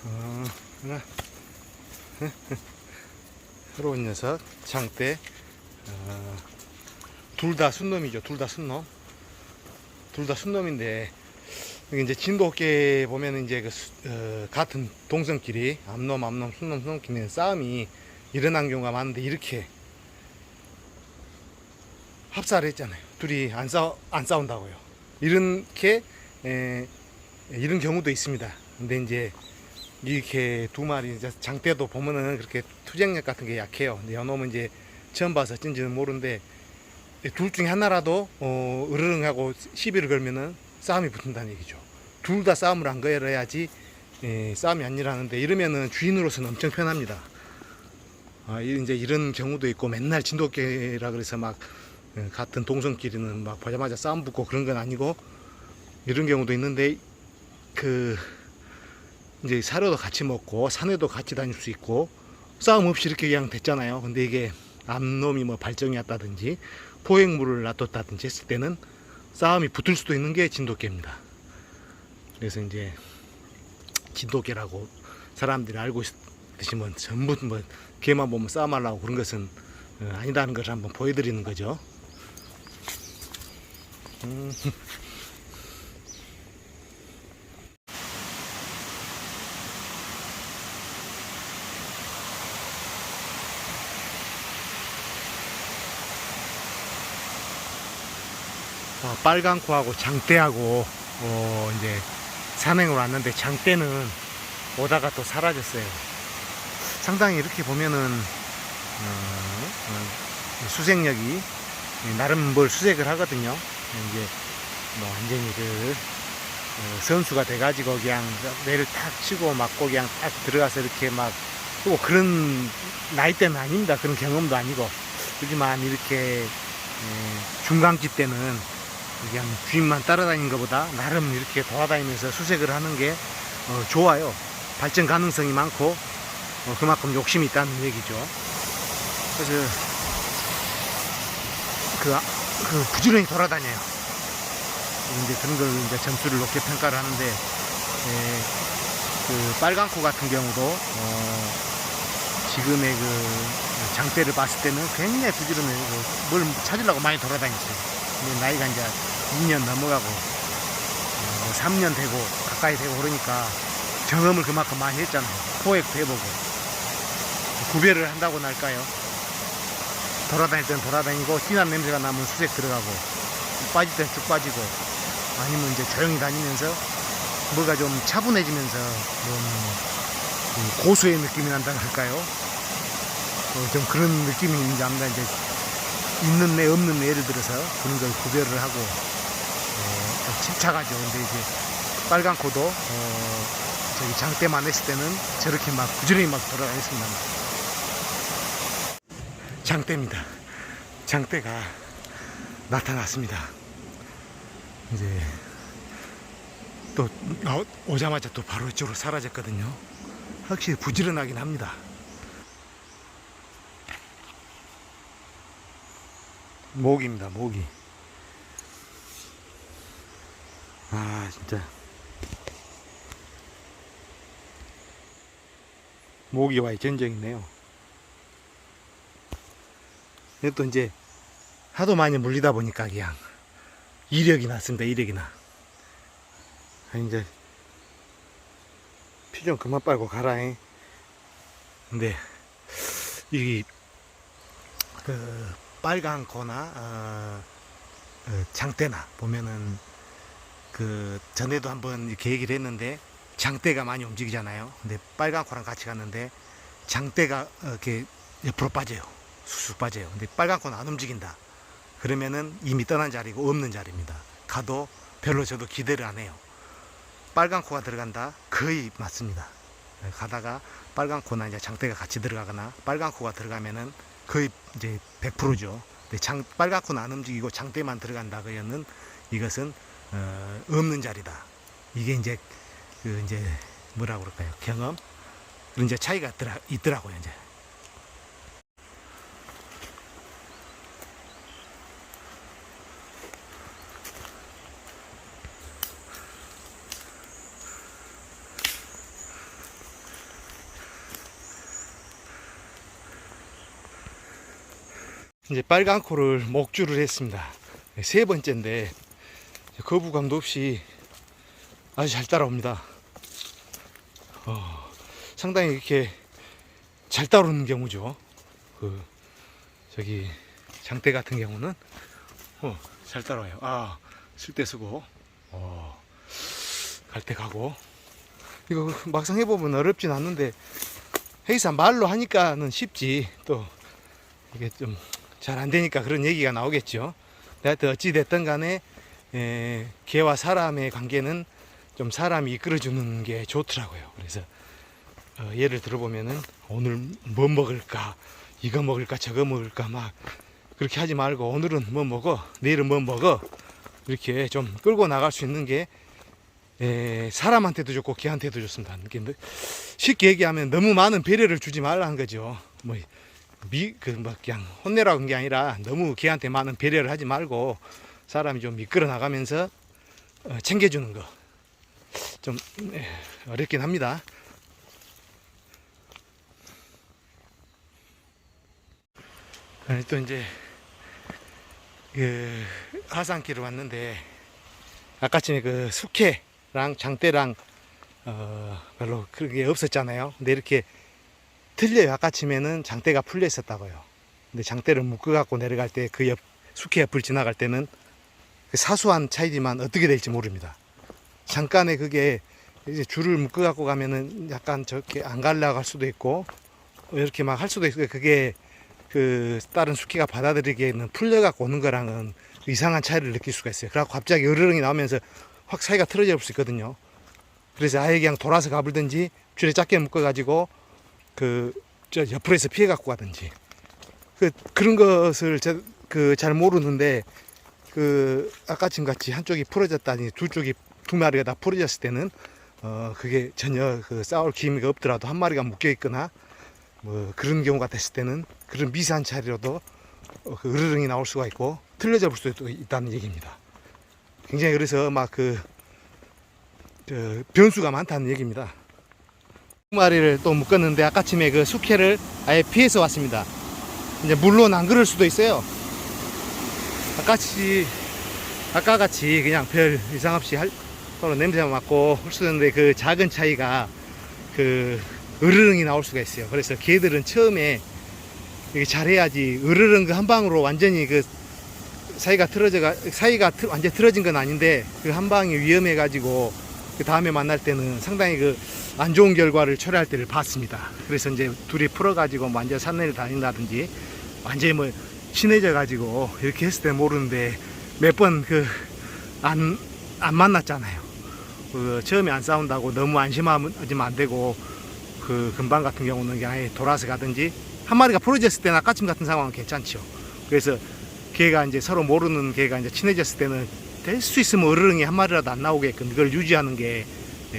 하나. 새로운 녀석, 장대. 둘 다 순놈이죠. 둘 다 순놈. 둘 다 순놈인데, 여기 이제 진돗개 보면 이제 같은 동성끼리, 암놈, 순놈끼리 싸움이 일어난 경우가 많은데, 이렇게 합사를 했잖아요. 둘이 안 싸운다고요. 이렇게, 이런 경우도 있습니다. 근데 이제, 이렇게 두 마리, 장대도 보면은 그렇게 투쟁력 같은 게 약해요. 근데 연놈은 이제 처음 봐서 어쩐지는 모르는데, 둘 중에 하나라도, 으르렁하고 시비를 걸면은 싸움이 붙는다는 얘기죠. 둘 다 싸움을 안 걸어야지, 싸움이 안 일어나는데, 이러면은 주인으로서는 엄청 편합니다. 이제 이런 경우도 있고, 맨날 진돗개라 그래서 막, 같은 동성끼리는 막 보자마자 싸움 붙고 그런 건 아니고, 이런 경우도 있는데, 이제 사료도 같이 먹고 산에도 같이 다닐 수 있고 싸움 없이 이렇게 그냥 됐잖아요. 근데 이게 암놈이 뭐 발정이 왔다든지 포획물을 놔뒀다든지 했을 때는 싸움이 붙을 수도 있는 게 진돗개입니다. 그래서 이제 진돗개라고 사람들이 알고 있듯이 뭐 전부 뭐 개만 보면 싸움하려고 그런 것은 아니다는 것을 한번 보여드리는 거죠. 빨간 코하고 장대하고 이제 산행을 왔는데, 장대는 오다가 또 사라졌어요. 상당히 이렇게 보면은 수색력이 나름 뭘 수색을 하거든요. 이제 뭐 완전히 선수가 돼가지고 그냥 매를 탁 치고 맞고 그냥 딱 들어가서 이렇게 막 또 그런 나이대는 아닙니다. 그런 경험도 아니고. 하지만 이렇게 중간기 때는 그냥 주인만 따라다니는 것보다 나름 이렇게 돌아다니면서 수색을 하는 게 좋아요. 발전 가능성이 많고 그만큼 욕심이 있다는 얘기죠. 그래서 부지런히 돌아다녀요. 이제 그런 걸 이제 점수를 높게 평가를 하는데, 빨간 코 같은 경우도 지금의 장대를 봤을 때는 굉장히 부지런히 뭘 찾으려고 많이 돌아다녔어요. 근데 나이가 이제 2년 넘어가고 3년 되고 가까이 되고 그러니까 경험을 그만큼 많이 했잖아요. 포획도 해보고 구별을 한다고나 할까요? 돌아다닐 때는 돌아다니고 진한 냄새가 나면 수색 들어가고 빠질 때는 쭉 빠지고, 아니면 이제 조용히 다니면서 뭐가 좀 차분해지면서 좀 고수의 느낌이 난다 그럴까요? 좀 그런 느낌이 있는지 아무튼 이제 있는 애 없는 애, 예를 들어서 그런 걸 구별을 하고 침착하죠. 근데 이제 빨간 코도 저기 장대만 했을 때는 저렇게 막 부지런히 막 돌아다녔습니다. 장대입니다. 장대가 나타났습니다. 이제 또 오자마자 또 바로 이쪽으로 사라졌거든요. 확실히 부지런하긴 합니다. 모기입니다. 모기. 진짜 모기와의 전쟁이네요. 또 이제 하도 많이 물리다 보니까 그냥 이력이 났습니다. 이력이 나. 이제 피 좀 그만 빨고 가라. 근데 이 빨간 코나 장대나 보면은 전에도 한번 이렇게 얘기를 했는데, 장대가 많이 움직이잖아요. 근데 빨간 코랑 같이 갔는데 장대가 이렇게 옆으로 빠져요. 쑥쑥 빠져요. 근데 빨간 코는 안 움직인다. 그러면은 이미 떠난 자리고 없는 자리입니다. 가도 별로 저도 기대를 안 해요. 빨간 코가 들어간다? 거의 맞습니다. 가다가 빨간 코나 이제 장대가 같이 들어가거나 빨간 코가 들어가면은 거의 이제 100%죠. 근데 빨간 코는 안 움직이고 장대만 들어간다 그러면 이것은 없는 자리다. 이게 이제 이제 뭐라고 그럴까요? 경험? 그런 이제 차이가 있더라고요. 이제. 이제 빨간 코를 목줄을 했습니다. 세 번째인데 거부감도 없이 아주 잘 따라옵니다. 상당히 이렇게 잘 따라오는 경우죠. 저기 장대 같은 경우는 잘 따라와요. 쓸 때 쓰고 갈 때 가고. 이거 막상 해보면 어렵진 않는데 회의사 말로 하니까는 쉽지, 또 이게 좀 잘 안 되니까 그런 얘기가 나오겠죠. 하여튼 어찌 됐든 간에 개와 사람의 관계는 좀 사람이 이끌어주는 게 좋더라고요. 그래서 예를 들어보면은 오늘 뭐 먹을까, 이거 먹을까, 저거 먹을까 막 그렇게 하지 말고 오늘은 뭐 먹어, 내일은 뭐 먹어, 이렇게 좀 끌고 나갈 수 있는 게 사람한테도 좋고 개한테도 좋습니다. 쉽게 얘기하면 너무 많은 배려를 주지 말라는 거죠. 그냥 혼내라고 한 게 아니라 너무 개한테 많은 배려를 하지 말고 사람이 좀 이끌어 나가면서 챙겨주는 거. 좀 어렵긴 합니다. 또 이제 하산길을 왔는데 아까쯤에 그 숙회랑 장대랑 별로 그게 없었잖아요. 근데 이렇게 틀려요. 아까쯤에는 장대가 풀려 있었다고요. 근데 장대를 묶어 갖고 내려갈 때 그 옆 숙회 옆을 지나갈 때는 사소한 차이지만 어떻게 될지 모릅니다. 잠깐에 그게 이제 줄을 묶어 갖고 가면은 약간 저렇게 안 가려고 할 수도 있고 이렇게 막 할 수도 있고, 그게 그 다른 숙회가 받아들이기에는 풀려 갖고 오는 거랑은 이상한 차이를 느낄 수가 있어요. 그래갖고 갑자기 으르렁이 나오면서 확 사이가 틀어져 볼 수 있거든요. 그래서 아예 그냥 돌아서 가불든지 줄에 짧게 묶어 가지고 저 옆으로 해서 피해 갖고 가든지, 그런 것을 잘 모르는데 아까쯤 같이 한쪽이 풀어졌다니 두 마리가 다 풀어졌을 때는 그게 전혀 싸울 기미가 없더라도 한 마리가 묶여 있거나 뭐 그런 경우가 됐을 때는 그런 미세한 차이로도 으르렁이 나올 수가 있고 틀려져 볼 수도 있다는 얘기입니다. 굉장히 그래서 막 변수가 많다는 얘기입니다. 두 마리를 또 묶었는데 아까쯤에 그 숙회를 아예 피해서 왔습니다. 이제 물론 안 그럴 수도 있어요. 아까 같이 그냥 별 이상 없이 서로 냄새만 맡고 할 수 있는데 그 작은 차이가 으르렁이 나올 수가 있어요. 그래서 개들은 처음에 이게 잘해야지, 으르렁 한 방으로 완전히 사이가 완전 틀어진 건 아닌데 그 한 방이 위험해 가지고 그 다음에 만날 때는 상당히 안 좋은 결과를 초래할 때를 봤습니다. 그래서 이제 둘이 풀어가지고 완전 산내를 다닌다든지 완전히 친해져 가지고 이렇게 했을 때 모르는데 몇 번 안 만났잖아요. 처음에 안 싸운다고 너무 안심하면 안 되고, 금방 같은 경우는 그냥 돌아서 가든지, 한 마리가 풀어졌을 때는 아까쯤 같은 상황은 괜찮죠. 그래서 개가 이제 서로 모르는 개가 이제 친해졌을 때는 될 수 있으면 으르렁이 한 마리라도 안 나오게끔 그걸 유지하는 게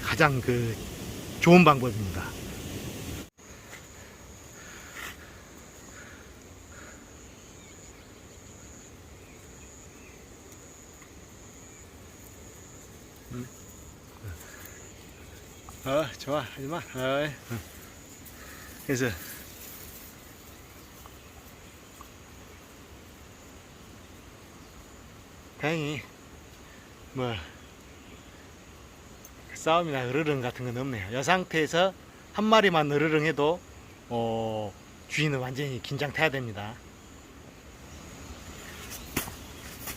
가장 좋은 방법입니다. 좋아, 하지마. 그래서 다행히 싸움이나 으르렁 같은 건 없네요. 이 상태에서 한 마리만 으르렁 해도 주인은 완전히 긴장 타야 됩니다.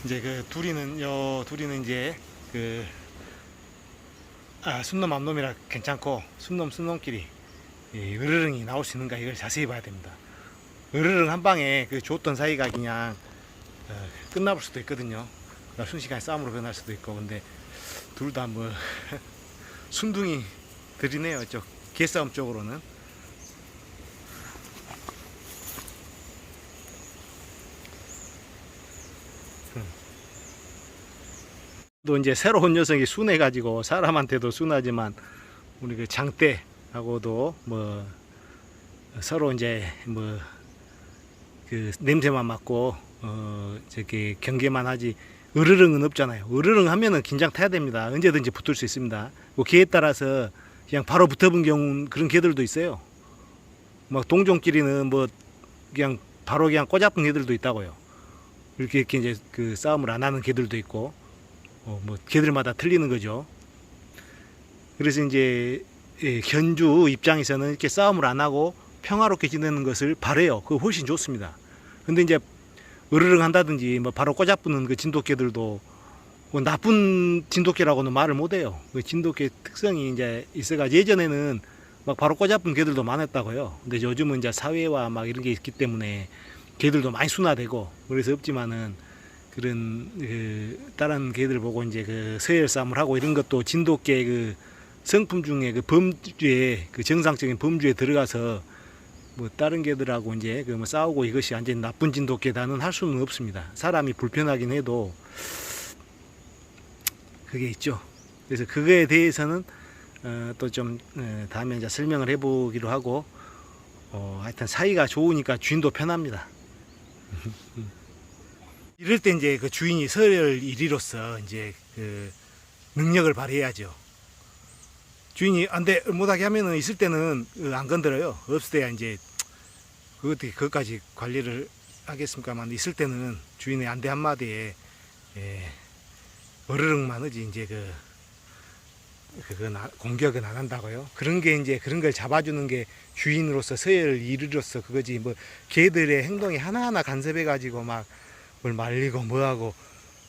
이제 둘이는 이제 순놈 암놈이라 괜찮고, 순놈끼리 으르렁이 나올 수 있는가 이걸 자세히 봐야 됩니다. 으르렁 한 방에 좋던 사이가 그냥 끝나볼 수도 있거든요. 순식간에 싸움으로 변할 수도 있고. 근데 둘 다 순둥이들이네요. 개싸움 쪽으로는. 또 이제 새로운 녀석이 순해가지고 사람한테도 순하지만 우리 장대하고도 서로 이제 냄새만 맡고 저기 경계만 하지, 으르렁은 없잖아요. 으르렁 하면은 긴장 타야 됩니다. 언제든지 붙을 수 있습니다. 개에 따라서 그냥 바로 붙어본 경우 그런 개들도 있어요. 동종끼리는 그냥 바로 그냥 꼬잡은 개들도 있다고요. 이렇게 이제 그 싸움을 안 하는 개들도 있고, 뭐 개들마다 틀리는 거죠. 그래서 이제 견주 입장에서는 이렇게 싸움을 안 하고 평화롭게 지내는 것을 바래요. 그거 훨씬 좋습니다. 근데 이제 으르렁 한다든지 뭐 바로 꼬잡는 그 진돗개들도 뭐 나쁜 진돗개라고는 말을 못해요. 그 진돗개 특성이 이제 있어가지고 예전에는 막 바로 꼬잡은 개들도 많았다고요. 근데 요즘은 이제 사회와 막 이런 게 있기 때문에 개들도 많이 순화되고 그래서 없지만은 그런 그 다른 개들 보고 이제 그 서열 싸움을 하고 이런 것도 진돗개 그 성품 중에 그 범주에 그 정상적인 범주에 들어가서 뭐 다른 개들하고 이제 그 뭐 싸우고 이것이 완전 나쁜 진돗개다는 할 수는 없습니다. 사람이 불편하긴 해도 그게 있죠. 그래서 그거에 대해서는 또 좀 다음에 이제 설명을 해보기로 하고 하여튼 사이가 좋으니까 주인도 편합니다. 이럴 때 이제 그 주인이 서열 1위로서 이제 그 능력을 발휘해야죠. 주인이 안 돼, 못하게 하면은 있을 때는 안 건드려요. 없을 때야 이제 그것까지 관리를 하겠습니까만 있을 때는 주인의 안 돼 한마디에 어르륵만 하지 이제 공격은 안 한다고요. 그런 게 이제 그런 걸 잡아주는 게 주인으로서 서열 1위로서 그거지 뭐 개들의 행동이 하나하나 간섭해 가지고 막 뭘 말리고 뭐하고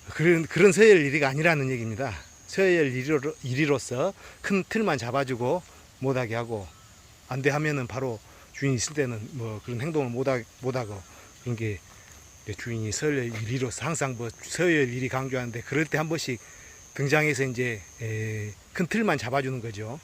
그런 서열 1위가 아니라는 얘기입니다. 서열 1위로서 큰 틀만 잡아주고 못하게 하고 안 돼 하면은 바로 주인이 있을 때는 뭐 그런 행동을 못하고 그런 게 주인이 서열 1위로서 항상 뭐 서열 1위 강조하는데 그럴 때 한 번씩 등장해서 이제 큰 틀만 잡아주는 거죠.